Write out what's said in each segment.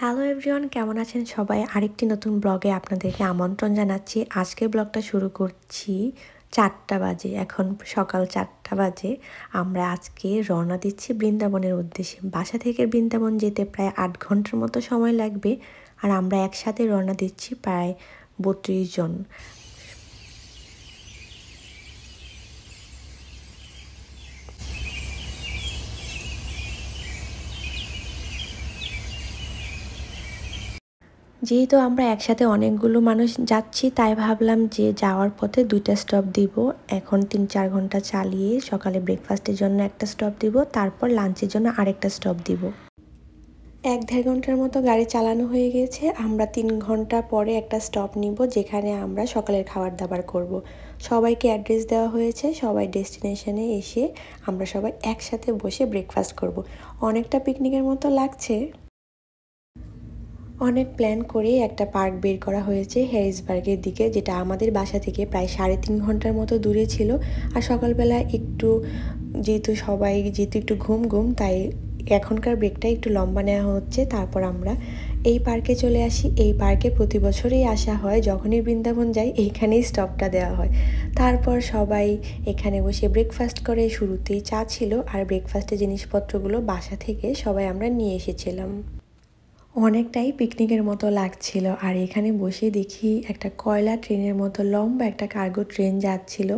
Hello everyone, কেমন আছেন সবাই? আরেকটি নতুন ব্লগে আপনাদেরকে আমন্ত্রণ জানাচ্ছি। আজকের ব্লগটা শুরু করছি 4টা বাজে। এখন সকাল 4টা বাজে। আমরা আজকে রওনা দিচ্ছি বৃন্দাবনের উদ্দেশ্যে। বাসা থেকে বৃন্দাবন যেতে প্রায় 8 ঘন্টার মতো সময় লাগবে। আর আমরা একসাথে রওনা দিচ্ছি প্রায় 32 জন। যেহেতু আমরা একসাথে অনেকগুলো মানুষ যাচ্ছি, তাই ভাবলাম যে যাওয়ার পথে 2টা স্টপ দিব। এখন 3-4 ঘন্টা চালিয়ে সকালে ব্রেকফাস্টের জন্য একটা স্টপ দিব, তারপর লাঞ্চের জন্য আরেকটা স্টপ দিব। 1-1.5 ঘন্টার মতো গাড়ি চালানো হয়ে গেছে। আমরা 3 ঘন্টা পরে একটা স্টপ নিব, যেখানে আমরা সকালের খাবার দাবার করব। সবাইকে অ্যাড্রেস দেওয়া হয়েছে। সবাই ডেস্টিনেশনে এসে আমরা সবাই একসাথে বসে ব্রেকফাস্ট করব। অনেকটা পিকনিকের মতো লাগছে। অনেক প্ল্যান করে একটা পার্ক বের করা হয়েছে হ্যারিসবার্গের দিকে, যেটা আমাদের বাসা থেকে প্রায় 3.5 ঘন্টার মতো দূরে ছিল। আর সকালবেলা যেহেতু একটু ঘুম তাই এখনকার ব্রেকটা একটু লম্বা নেওয়া হচ্ছে। তারপর আমরা এই পার্কে চলে আসি। এই পার্কে প্রতি বছরই আসা হয়, যখনই বৃন্দাবন যাই এইখানেই স্টপটা দেওয়া হয়। তারপর সবাই এখানে বসে ব্রেকফাস্ট করে। শুরুতেই চা ছিল, আর ব্রেকফাস্টের জিনিসপত্রগুলো বাসা থেকে সবাই আমরা নিয়ে এসেছিলাম। অনেকটাই পিকনিকের মতো লাগছিল। আর এখানে বসে দেখি একটা কয়লা ট্রেনের মতো লম্বা একটা কার্গো ট্রেন যাচ্ছিল।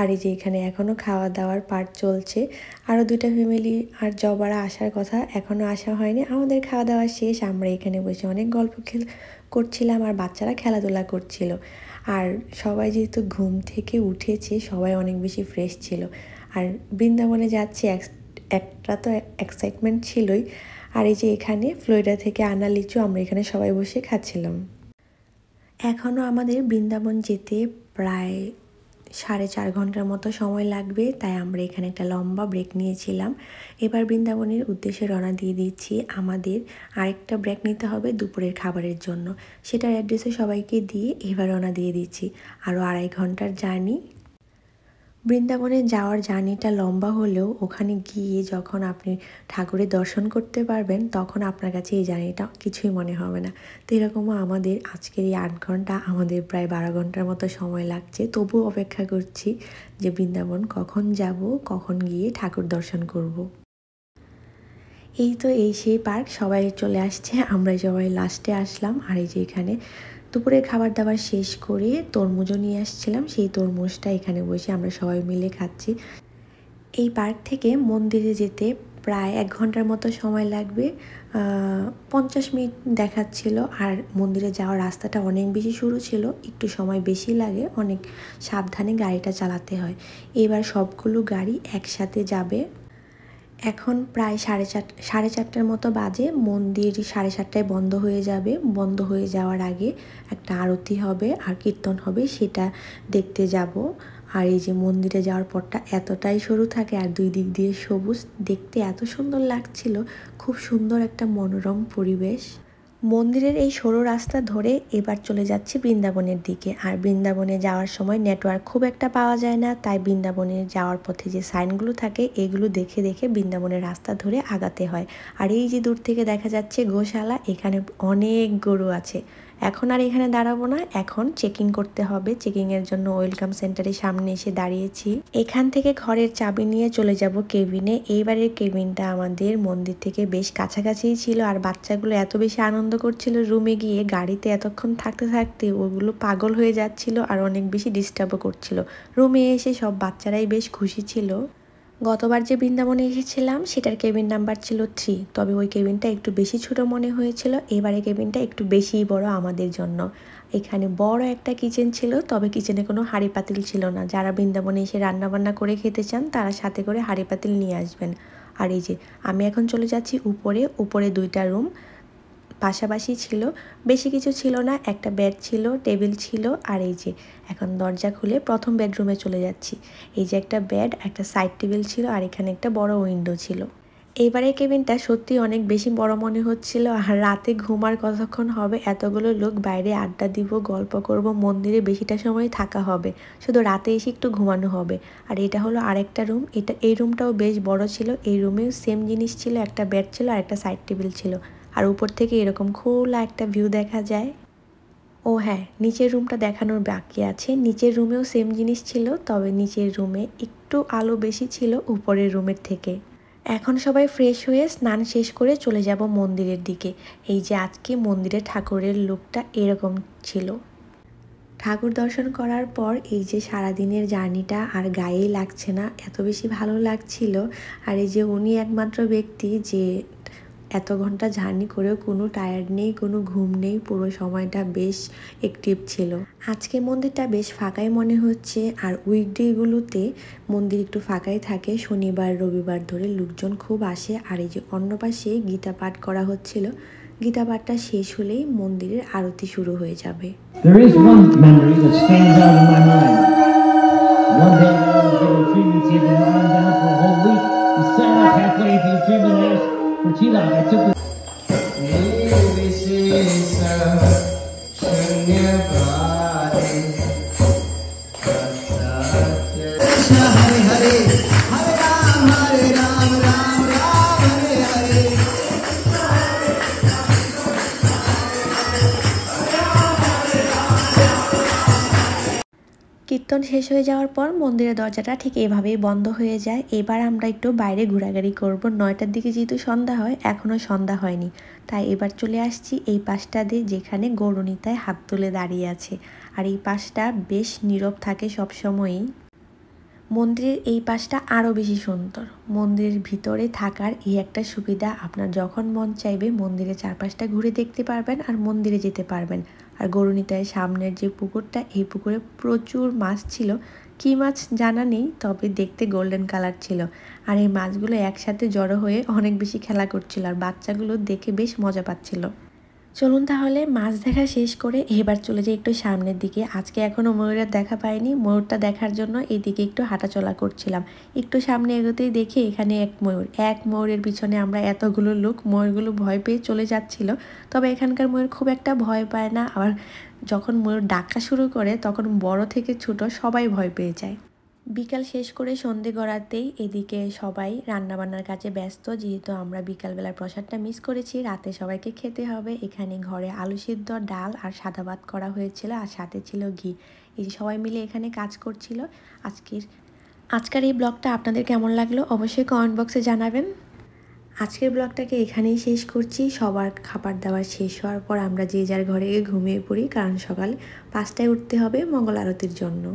আর এই যে এখানে এখনও খাওয়া দাওয়ার পার্ট চলছে। আরও 2টা ফ্যামিলি আর জবারা আসার কথা, এখনও আসা হয়নি। আমাদের খাওয়া দাওয়া শেষ। আমরা এখানে বসে অনেক গল্প করছিলাম, আর বাচ্চারা খেলাধুলা করছিল। আর সবাই যেহেতু ঘুম থেকে উঠেছে, সবাই অনেক বেশি ফ্রেশ ছিল। আর বৃন্দাবনে যাচ্ছি একটা তো এক্সাইটমেন্ট ছিলই। আর এই যে এখানে ফ্লোরিডা থেকে আনা লিচু আমরা এখানে সবাই বসে খাচ্ছিলাম। এখনও আমাদের বৃন্দাবন যেতে প্রায় 4.5 ঘন্টার মতো সময় লাগবে, তাই আমরা এখানে একটা লম্বা ব্রেক নিয়েছিলাম। এবার বৃন্দাবনের উদ্দেশ্যে রওনা দিয়ে দিচ্ছি। আমাদের আরেকটা ব্রেক নিতে হবে দুপুরের খাবারের জন্য। সেটার অ্যাড্রেসে সবাইকে দিয়ে এবার রওনা দিয়ে দিচ্ছি। আরও 2.5 ঘন্টার জার্নি। বৃন্দাবনে যাওয়ার জার্নিটা লম্বা হলেও ওখানে গিয়ে যখন আপনি ঠাকুরের দর্শন করতে পারবেন, তখন আপনার কাছে এই জার্নিটা কিছুই মনে হবে না। তো এরকমও আমাদের আজকের এই 8 ঘন্টা আমাদের প্রায় 12 ঘন্টার মতো সময় লাগছে। তবুও অপেক্ষা করছি যে বৃন্দাবন কখন যাব, কখন গিয়ে ঠাকুর দর্শন করব। এই সেই পার্ক, সবাই চলে আসছে, আমরা সবাই লাস্টে আসলাম। আর এই যে এখানে দুপুরের খাবার দাবার শেষ করে তরমুজও নিয়ে আসছিলাম। সেই তরমুজটা এখানে বসে আমরা সবাই মিলে খাচ্ছি। এই পার্ক থেকে মন্দিরে যেতে প্রায় 1 ঘন্টার মতো সময় লাগবে। 50 মিনিট দেখাচ্ছিল। আর মন্দিরে যাওয়ার রাস্তাটা অনেক বেশি সরু ছিল, একটু সময় বেশি লাগে, অনেক সাবধানে গাড়িটা চালাতে হয়। এবার সবগুলো গাড়ি একসাথে যাবে। এখন প্রায় 4:30 মতো বাজে। মন্দির 7:30টায় বন্ধ হয়ে যাবে। বন্ধ হয়ে যাওয়ার আগে একটা আরতি হবে আর কীর্তন হবে, সেটা দেখতে যাব। আর এই যে মন্দিরে যাওয়ার পথটা এতটাই সরু থাকে আর 2 দিক দিয়ে সবুজ, দেখতে এত সুন্দর লাগছিল। খুব সুন্দর একটা মনোরম পরিবেশ। মন্দিরের এই সরু রাস্তা ধরে এবার চলে যাচ্ছি বৃন্দাবনের দিকে। আর বৃন্দাবনে যাওয়ার সময় নেটওয়ার্ক খুব একটা পাওয়া যায় না, তাই বৃন্দাবনে যাওয়ার পথে যে সাইনগুলো থাকে এগুলো দেখে দেখে বৃন্দাবনের রাস্তা ধরে আগাতে হয়। আর এই যে দূর থেকে দেখা যাচ্ছে গোশালা, এখানে অনেক গরু আছে। এখন আর এখানে দাঁড়াবো না, এখন চেকিং করতে হবে। চেকিংয়ের জন্য ওয়েলকাম সেন্টারের সামনে এসে দাঁড়িয়েছি। এখান থেকে ঘরের চাবি নিয়ে চলে যাব কেবিনে। এইবারের কেবিনটা আমাদের মন্দির থেকে বেশ কাছাকাছিই ছিল। আর বাচ্চাগুলো এত বেশি আনন্দ করছিল রুমে গিয়ে, গাড়িতে এতক্ষণ থাকতে থাকতে ওগুলো পাগল হয়ে যাচ্ছিল আর অনেক বেশি ডিস্টার্বও করছিল। রুমে এসে সব বাচ্চারাই বেশ খুশি ছিল। গতবার যে বৃন্দাবনে এসেছিলাম সেটার কেবিন নাম্বার ছিল 3, তবে ওই কেবিনটা একটু বেশি ছোট মনে হয়েছিল। এবারে কেবিনটা একটু বেশিই বড় আমাদের জন্য। এখানে বড় একটা কিচেন ছিল, তবে কিচেনে কোনো হাঁড়ি পাতিল ছিল না। যারা বৃন্দাবনে এসে রান্নাবান্না করে খেতে চান তারা সাথে করে হাঁড়ি পাতিল নিয়ে আসবেন। আর এই যে আমি এখন চলে যাচ্ছি উপরে 2টা রুম পাশাপাশি ছিল, বেশি কিছু ছিল না। একটা বেড ছিল, টেবিল ছিল। আর এই যে এখন দরজা খুলে প্রথম বেডরুমে চলে যাচ্ছি। এই যে একটা বেড, একটা সাইড টেবিল ছিল, আর এখানে একটা বড় উইন্ডো ছিল। এইবারে কেবিনটা সত্যি অনেক বেশি বড় মনে হচ্ছিল। আর রাতে ঘুমার কতক্ষণ হবে, এতগুলো লোক বাইরে আড্ডা দিব, গল্প করব, মন্দিরে বেশিটা সময় থাকা হবে, শুধু রাতে এসে একটু ঘুমানো হবে। আর এটা হলো আরেকটা রুম। এই রুমটাও বেশ বড় ছিল। এই রুমেও সেম জিনিস ছিল, একটা বেড ছিল আর একটা সাইড টেবিল ছিল। আর উপর থেকে এরকম খোলা একটা ভিউ দেখা যায়। ও হ্যাঁ, নিচের রুমটা দেখানোর বাকি আছে। নিচের রুমেও সেম জিনিস ছিল, তবে নিচের রুমে একটু আলো বেশি ছিল উপরের রুমের থেকে। এখন সবাই ফ্রেশ হয়ে স্নান শেষ করে চলে যাব মন্দিরের দিকে। এই যে আজকে মন্দিরে ঠাকুরের লুকটা এরকম ছিল। ঠাকুর দর্শন করার পর এই যে সারাদিনের জার্নিটা আর গায়েই লাগছে না, এত বেশি ভালো লাগছিল। আর এই যে উনি একমাত্র ব্যক্তি যে এত ঘন্টা জার্নি করেও কোনো টায়ার্ড নেই, কোনো ঘুম নেই, পুরো সময়টা বেশ অ্যাক্টিভ ছিল। আজকে মন্দিরটা বেশ ফাঁকাই মনে হচ্ছে, আর উইকডেগুলোতে মন্দির একটু ফাঁকাই থাকে। শনিবার রবিবার ধরে লোকজন খুব আসে। আর এই যে অন্য পাশে গীতা পাঠ করা হচ্ছিল, গীতা পাঠটা শেষ হলেই মন্দিরের আরতি শুরু হয়ে যাবে। There is one memory that stands out in my mind. One day when I was given treatments, he had been lying down for a whole week. He sat up halfway into the treatment and asked for tilak. I took the কীর্তন শেষ হয়ে যাওয়ার পর মন্দিরের দরজাটা ঠিক এভাবেই বন্ধ হয়ে যায়। এবার আমরা একটু বাইরে ঘোরাঘুরি করব। 9টার দিকে যেহেতু সন্ধ্যা হয়, এখনও সন্ধ্যা হয়নি, তাই এবার চলে আসছি এই পাশটা দিয়ে, যেখানে গৌরনীতায় হাত তুলে দাঁড়িয়ে আছে। আর এই পাশটা বেশ নীরব থাকে সবসময়ই। মন্দিরের এই পাশটা আরও বেশি সুন্দর। মন্দিরের ভিতরে থাকার এই একটা সুবিধা, আপনার যখন মন চাইবে মন্দিরের চারপাশটা ঘুরে দেখতে পারবেন আর মন্দিরে যেতে পারবেন। আর গৌরনীতায় সামনের যে পুকুরটা, এই পুকুরে প্রচুর মাছ ছিল। কী মাছ জানা নেই, তবে দেখতে গোল্ডেন কালার ছিল। আর এই মাছগুলো একসাথে জড়ো হয়ে অনেক বেশি খেলা করছিল, আর বাচ্চাগুলো দেখে বেশ মজা পাচ্ছিল। চলুন তাহলে মাছ দেখা শেষ করে এবার চলে যাই একটু সামনের দিকে। আজকে এখনও ময়ূরের দেখা পাইনি, ময়ূরটা দেখার জন্য এইদিকে একটু হাঁটাচলা করছিলাম। একটু সামনে এগোতেই দেখি এখানে এক ময়ূরের পিছনে আমরা এতগুলো লোক। ময়ূরগুলো ভয় পেয়ে চলে যাচ্ছিল, তবে এখানকার ময়ূর খুব একটা ভয় পায় না। আবার যখন ময়ূর ডাকা শুরু করে তখন বড় থেকে ছোট সবাই ভয় পেয়ে যায়। বিকাল শেষ করে সন্ধে গড়াতেই এদিকে সবাই রান্নাবান্নার কাজে ব্যস্ত। যেহেতু আমরা বিকালবেলার প্রসাদটা মিস করেছি, রাতে সবাইকে খেতে হবে। এখানে ঘরে আলু সিদ্ধ, ডাল আর সাদা ভাত করা হয়েছিল, আর সাথে ছিল ঘি। এই যে সবাই মিলে এখানে কাজ করছিল। আজকের এই ব্লগটা আপনাদের কেমন লাগলো অবশ্যই কমেন্ট বক্সে জানাবেন। আজকের ব্লগটাকে এখানেই শেষ করছি। সবার খাবার দাবার শেষ হওয়ার পর আমরা যে যার ঘরে ঘুমিয়ে পড়ি, কারণ সকাল 5টায় উঠতে হবে মঙ্গল আরতির জন্য।